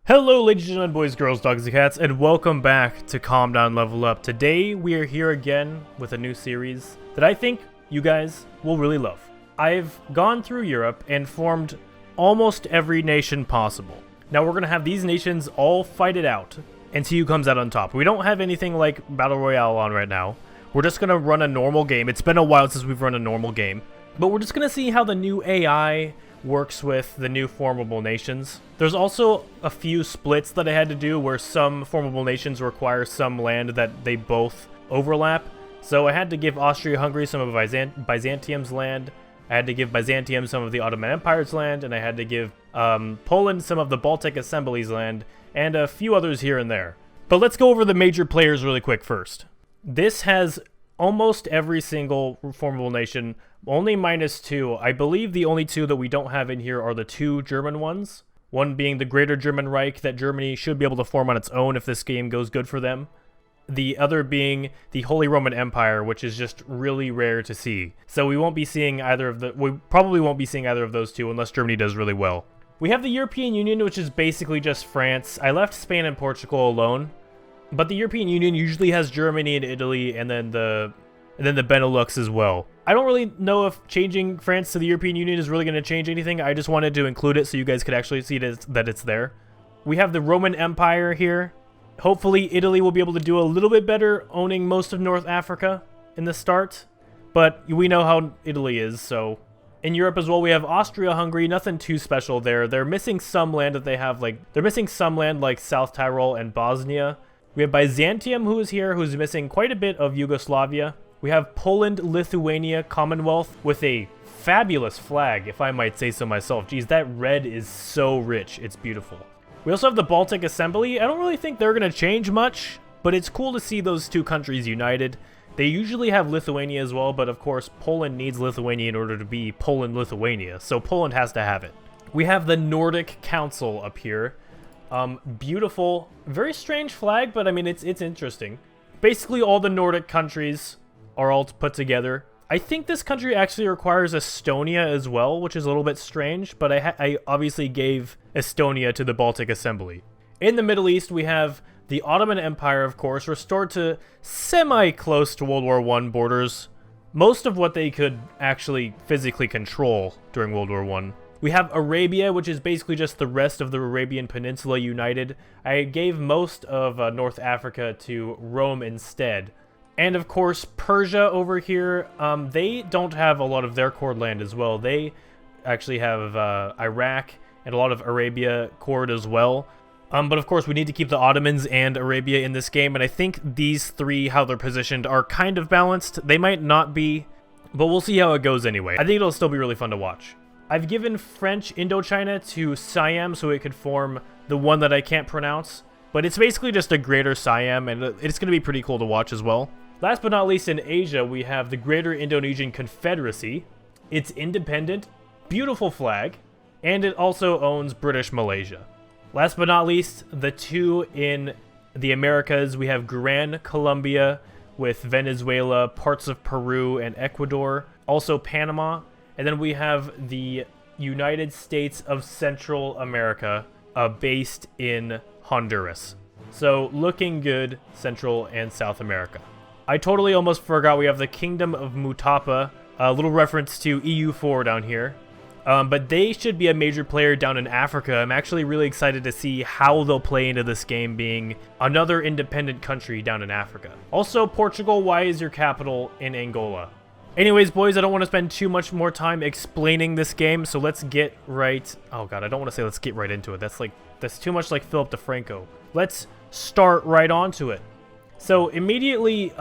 Hello ladies and gentlemen, boys, girls, dogs, and cats, and welcome back to Calm Down Level Up. Today we are here again with a new series that I think you guys will really love. I've gone through Europe and formed almost every nation possible. Now we're going to have these nations all fight it out and see who comes out on top. We don't have anything like Battle Royale on right now. We're just going to run a normal game. It's been a while since we've run a normal game, but we're just going to see how the new AI works with the new formable nations. There's also a few splits that I had to do where some formable nations require some land that they both overlap. So I had to give Austria-Hungary some of Byzantium's land, I had to give Byzantium some of the Ottoman Empire's land, and I had to give Poland some of the Baltic Assembly's land, and a few others here and there. But let's go over the major players really quick first. This has almost every single formable nation, only -2. I believe the only two that we don't have in here are the two German ones. One being the Greater German Reich that Germany should be able to form on its own if this game goes good for them. The other being the Holy Roman Empire, which is just really rare to see. So we probably won't be seeing either of those two unless Germany does really well. We have the European Union, which is basically just France. I left Spain and Portugal alone. But the European Union usually has Germany and Italy, and then the Benelux as well. I don't really know if changing France to the European Union is really going to change anything. I just wanted to include it so you guys could actually see that it's there. We have the Roman Empire here. Hopefully Italy will be able to do a little bit better owning most of North Africa in the start. But we know how Italy is, so... In Europe as well, we have Austria-Hungary. Nothing too special there. They're missing some land that they have, they're missing some land like South Tyrol and Bosnia. We have Byzantium, who is here, who's missing quite a bit of Yugoslavia. We have Poland, Lithuania, Commonwealth, with a fabulous flag, if I might say so myself. Geez, that red is so rich. It's beautiful. We also have the Baltic Assembly. I don't really think they're going to change much, but it's cool to see those two countries united. They usually have Lithuania as well, but of course, Poland needs Lithuania in order to be Poland-Lithuania, so Poland has to have it. We have the Nordic Council up here. Beautiful, very strange flag, but I mean, it's interesting. Basically, all the Nordic countries are all put together. I think this country actually requires Estonia as well, which is a little bit strange, but I obviously gave Estonia to the Baltic Assembly. In the Middle East, we have the Ottoman Empire, of course, restored to semi-close to World War I borders. Most of what they could actually physically control during World War I. We have Arabia, which is basically just the rest of the Arabian Peninsula united. I gave most of North Africa to Rome instead. And of course, Persia over here, they don't have a lot of their cord land as well. They actually have Iraq and a lot of Arabia cord as well. But of course, we need to keep the Ottomans and Arabia in this game. And I think these three, how they're positioned, are kind of balanced. They might not be, but we'll see how it goes anyway. I think it'll still be really fun to watch. I've given French Indochina to Siam so it could form the one that I can't pronounce. But it's basically just a Greater Siam, and it's going to be pretty cool to watch as well. Last but not least, in Asia, we have the Greater Indonesian Confederacy. It's independent, beautiful flag, and it also owns British Malaysia. Last but not least, the two in the Americas, we have Gran Colombia with Venezuela, parts of Peru, and Ecuador. Also Panama. And then we have the United States of Central America, based in Honduras. So, looking good, Central and South America. I totally almost forgot we have the Kingdom of Mutapa, a little reference to EU4 down here. But they should be a major player down in Africa. I'm actually really excited to see how they'll play into this game being another independent country down in Africa. Also, Portugal, why is your capital in Angola? Anyways, boys, I don't want to spend too much more time explaining this game, so let's get right... Oh god, I don't want to say let's get right into it. That's too much like Philip DeFranco. Let's start right onto it. So, immediately,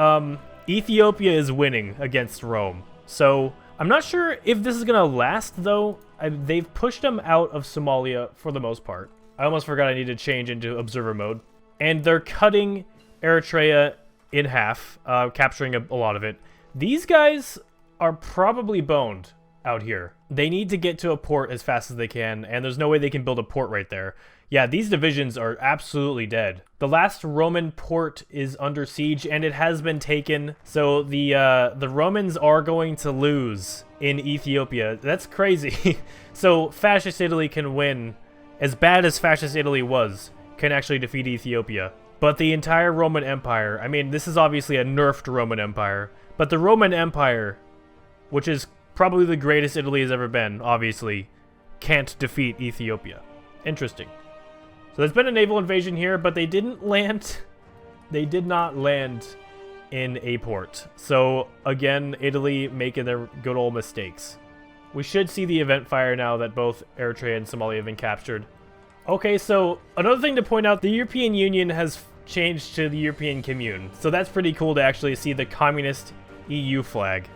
Ethiopia is winning against Rome. So, I'm not sure if this is going to last, though. They've pushed them out of Somalia for the most part. I almost forgot I need to change into observer mode. And they're cutting Eritrea in half, capturing a lot of it. These guys are probably boned out here. They need to get to a port as fast as they can, and there's no way they can build a port right there. Yeah, these divisions are absolutely dead. The last Roman port is under siege, and it has been taken. So the Romans are going to lose in Ethiopia. That's crazy. So Fascist Italy can win. As bad as Fascist Italy was, can actually defeat Ethiopia. But the entire Roman Empire, I mean, this is obviously a nerfed Roman Empire, but the Roman Empire, which is probably the greatest Italy has ever been, obviously, can't defeat Ethiopia. Interesting. So there's been a naval invasion here, but they didn't land. They did not land in a port. So again, Italy making their good old mistakes. We should see the event fire now that both Eritrea and Somalia have been captured. Okay, so another thing to point out, the European Union has changed to the European Commune. So that's pretty cool to actually see the communist EU flag.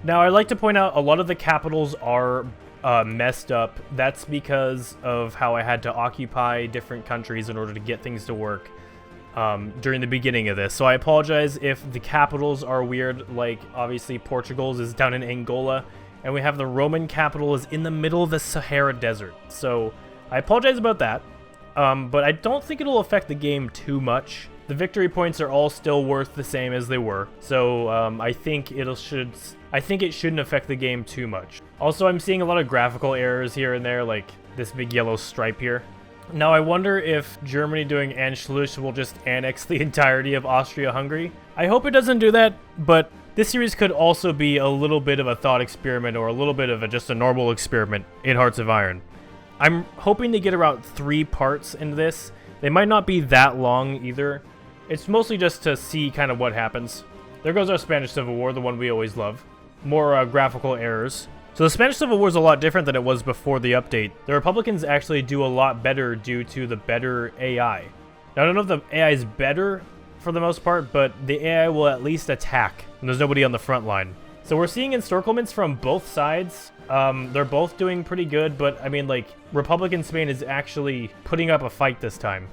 Now, I'd like to point out a lot of the capitals are messed up. That's because of how I had to occupy different countries in order to get things to work during the beginning of this. So I apologize if the capitals are weird, like obviously Portugal's is down in Angola, and we have the Roman capital is in the middle of the Sahara Desert. So I apologize about that, but I don't think it'll affect the game too much. The victory points are all still worth the same as they were, so I think it shouldn't affect the game too much. Also, I'm seeing a lot of graphical errors here and there, like this big yellow stripe here. Now, I wonder if Germany doing Anschluss will just annex the entirety of Austria-Hungary. I hope it doesn't do that, but this series could also be a little bit of a thought experiment or a little bit of just a normal experiment in Hearts of Iron. I'm hoping to get around 3 parts into this. They might not be that long either. It's mostly just to see kind of what happens. There goes our Spanish Civil War, the one we always love. More graphical errors. So the Spanish Civil War is a lot different than it was before the update. The Republicans actually do a lot better due to the better AI. Now, I don't know if the AI is better for the most part, but the AI will at least attack when there's nobody on the front line. So we're seeing encirclements from both sides. They're both doing pretty good, but I mean, like, Republican Spain is actually putting up a fight this time.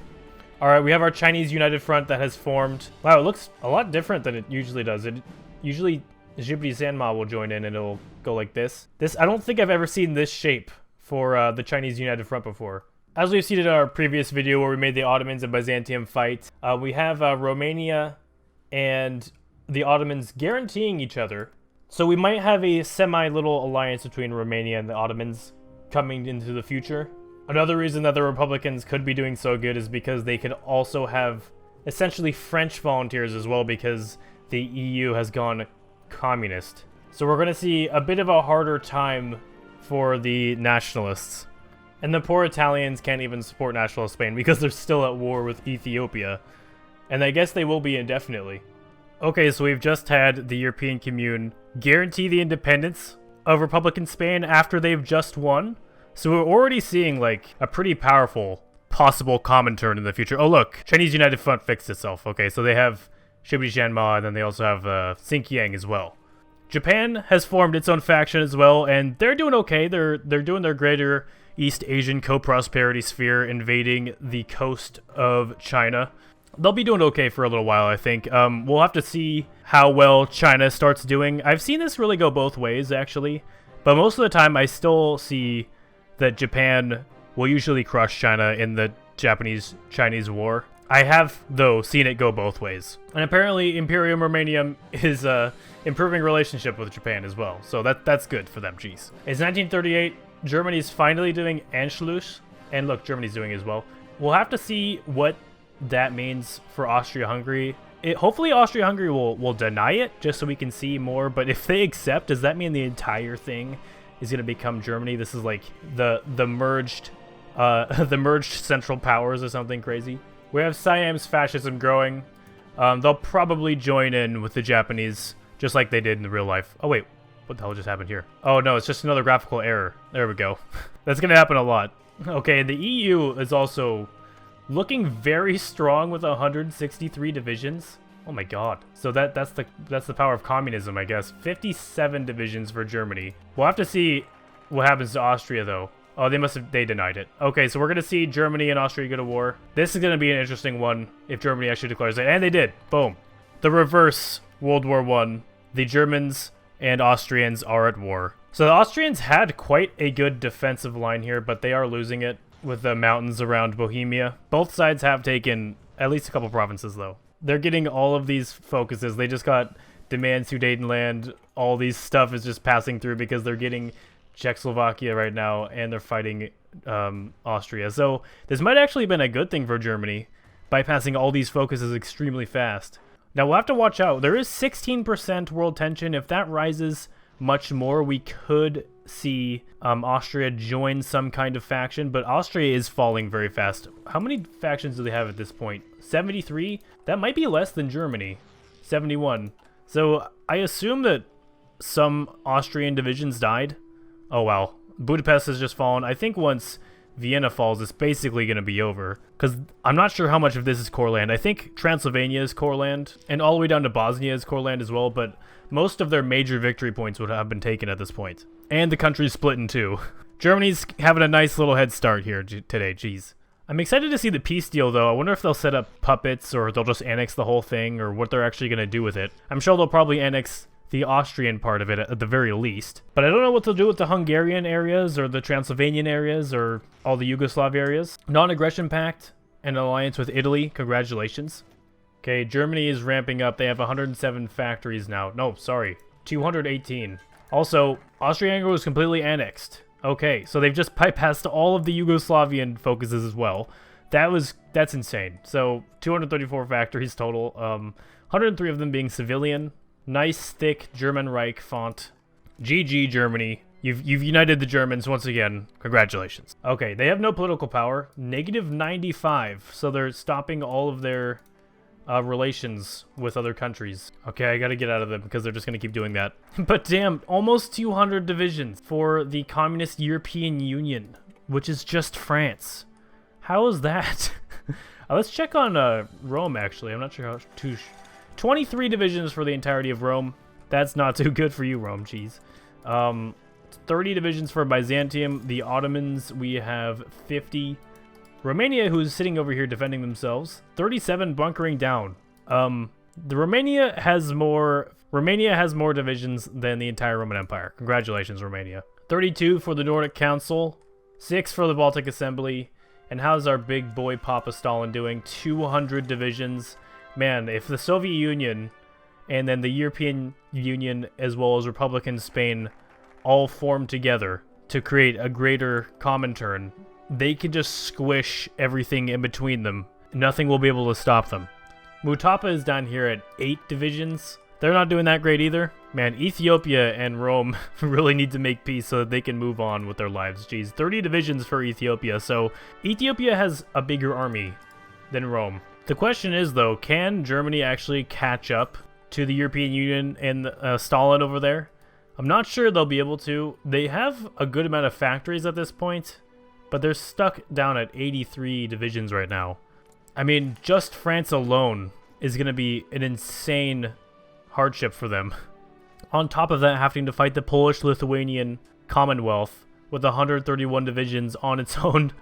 Alright, we have our Chinese United Front that has formed. Wow, it looks a lot different than it usually does. It usually, Djibouti Sanma will join in and it'll go like this. I don't think I've ever seen this shape for the Chinese United Front before. As we've seen in our previous video where we made the Ottomans and Byzantium fight, we have Romania and the Ottomans guaranteeing each other. So we might have a semi-little alliance between Romania and the Ottomans coming into the future. Another reason that the Republicans could be doing so good is because they could also have essentially French volunteers as well, because the EU has gone communist. So we're going to see a bit of a harder time for the nationalists. And the poor Italians can't even support national Spain because they're still at war with Ethiopia. And I guess they will be indefinitely. Okay, so we've just had the European Commune guarantee the independence of Republican Spain after they've just won. So we're already seeing, like, a pretty powerful possible common turn in the future. Oh, look, Chinese United Front fixed itself. Okay, so they have Shibuya-Janma, and then they also have Xinjiang as well. Japan has formed its own faction as well, and they're doing okay. They're doing their greater East Asian co-prosperity sphere, invading the coast of China. They'll be doing okay for a little while, I think. We'll have to see how well China starts doing. I've seen this really go both ways, actually. But most of the time, I still see that Japan will usually crush China in the Japanese-Chinese war. I have, though, seen it go both ways. And apparently, Imperium Romanium is improving relationship with Japan as well. So that's good for them, jeez. It's 1938. Germany's finally doing Anschluss. And look, Germany's doing it as well. We'll have to see what that means for Austria-Hungary. Hopefully Austria-Hungary will deny it, just so we can see more. But if they accept, does that mean the entire thing is going to become Germany? This is like the merged Central Powers or something crazy. We have Siam's fascism growing. They'll probably join in with the Japanese, just like they did in the real life. Oh wait, what the hell just happened here? Oh no, it's just another graphical error. There we go. That's going to happen a lot. Okay, the EU is also looking very strong with 163 divisions. Oh my god. So that's the power of communism, I guess. 57 divisions for Germany. We'll have to see what happens to Austria, though. Oh, they denied it. Okay, so we're going to see Germany and Austria go to war. This is going to be an interesting one if Germany actually declares it. And they did. Boom. The reverse World War I. The Germans and Austrians are at war. So the Austrians had quite a good defensive line here, but they are losing it with the mountains around Bohemia. Both sides have taken at least a couple provinces, though. They're getting all of these focuses. They just got Demand Sudetenland. All these stuff is just passing through because they're getting Czechoslovakia right now, and they're fighting Austria. So this might actually have been a good thing for Germany, bypassing all these focuses extremely fast. Now we'll have to watch out. There is 16% world tension. If that rises much more, we could see Austria join some kind of faction, but Austria is falling very fast. How many factions do they have at this point? 73? That might be less than Germany. 71. So I assume that some Austrian divisions died. Oh wow. Budapest has just fallen. I think once Vienna falls, it's basically going to be over. Because I'm not sure how much of this is core land. I think Transylvania is core land, and all the way down to Bosnia is core land as well, but most of their major victory points would have been taken at this point. And the country's split in two. Germany's having a nice little head start here today, jeez. I'm excited to see the peace deal, though. I wonder if they'll set up puppets, or they'll just annex the whole thing, or what they're actually going to do with it. I'm sure they'll probably annex the Austrian part of it at the very least. But I don't know what they'll do with the Hungarian areas, or the Transylvanian areas, or all the Yugoslav areas. Non-aggression pact and alliance with Italy. Congratulations. Okay, Germany is ramping up. They have 107 factories now. No, sorry. 218. Also, Austria-Hungary was completely annexed. Okay, so they've just bypassed all of the Yugoslavian focuses as well. That's insane. So, 234 factories total. 103 of them being civilian. Nice, thick German Reich font. GG, Germany. You've united the Germans once again. Congratulations. Okay, they have no political power. Negative 95. So they're stopping all of their relations with other countries. Okay, I gotta get out of them because they're just gonna keep doing that. But damn, almost 200 divisions for the Communist European Union, which is just France. How is that? Let's check on Rome, actually. I'm not sure how to... 23 divisions for the entirety of Rome. That's not too good for you, Rome, jeez. 30 divisions for Byzantium. The Ottomans, we have 50. Romania, who's sitting over here defending themselves. 37 bunkering down. Romania has more divisions than the entire Roman Empire. Congratulations, Romania. 32 for the Nordic Council. 6 for the Baltic Assembly. And how's our big boy Papa Stalin doing? 200 divisions. Man, if the Soviet Union and then the European Union as well as Republican Spain all form together to create a greater Comintern, they can just squish everything in between them. Nothing will be able to stop them. Mutapa is down here at 8 divisions. They're not doing that great either. Man, Ethiopia and Rome really need to make peace so that they can move on with their lives. Jeez, 30 divisions for Ethiopia. So Ethiopia has a bigger army than Rome. The question is, though, can Germany actually catch up to the European Union and Stalin over there? I'm not sure they'll be able to. They have a good amount of factories at this point, but they're stuck down at 83 divisions right now. I mean, just France alone is going to be an insane hardship for them. On top of that, having to fight the Polish-Lithuanian Commonwealth with 131 divisions on its own,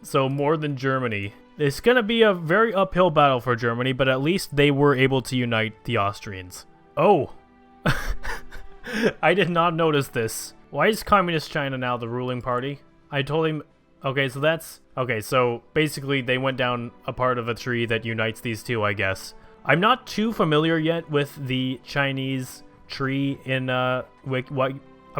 so more than Germany. It's going to be a very uphill battle for Germany, but at least they were able to unite the Austrians. Oh! I did not notice this. Why is Communist China now the ruling party? I told him... Okay, so that's... Okay, so basically they went down a part of a tree that unites these two, I guess. I'm not too familiar yet with the Chinese tree in I'm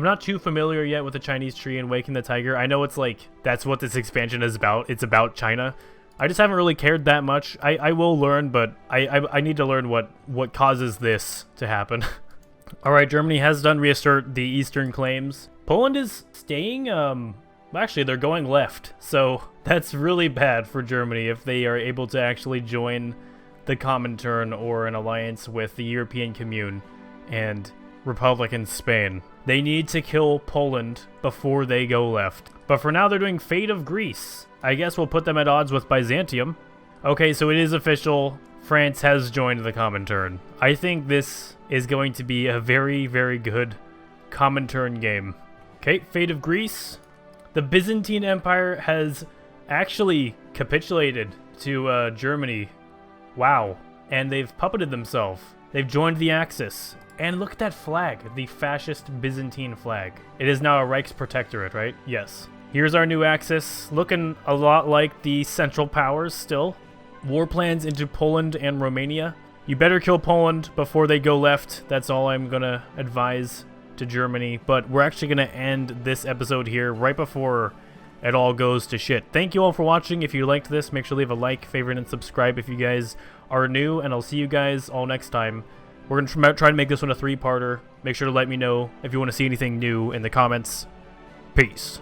not too familiar yet with the Chinese tree in Waking the Tiger. I know it's like, that's what this expansion is about. It's about China. I just haven't really cared that much. I will learn, but I need to learn what causes this to happen. Alright, Germany has done reassert the eastern claims. Poland is staying, actually they're going left. So that's really bad for Germany if they are able to actually join the Comintern or an alliance with the European Commune and Republican Spain. They need to kill Poland before they go left. But for now, they're doing Fate of Greece. I guess we'll put them at odds with Byzantium. Okay, so it is official. France has joined the Comintern. I think this is going to be a very, very good Comintern game. Okay, Fate of Greece. The Byzantine Empire has actually capitulated to Germany. Wow. And they've puppeted themselves. They've joined the Axis. And look at that flag, the fascist Byzantine flag. It is now a Reichsprotectorate, right? Yes. Here's our new Axis, looking a lot like the Central Powers still. War plans into Poland and Romania. You better kill Poland before they go left. That's all I'm gonna advise to to Germany, but we're actually going to end this episode here right before it all goes to shit. Thank you all for watching. If you liked this, make sure to leave a like, favorite, and subscribe if you guys are new, and I'll see you guys all next time. We're going to try to make this one a 3-parter. Make sure to let me know if you want to see anything new in the comments. Peace.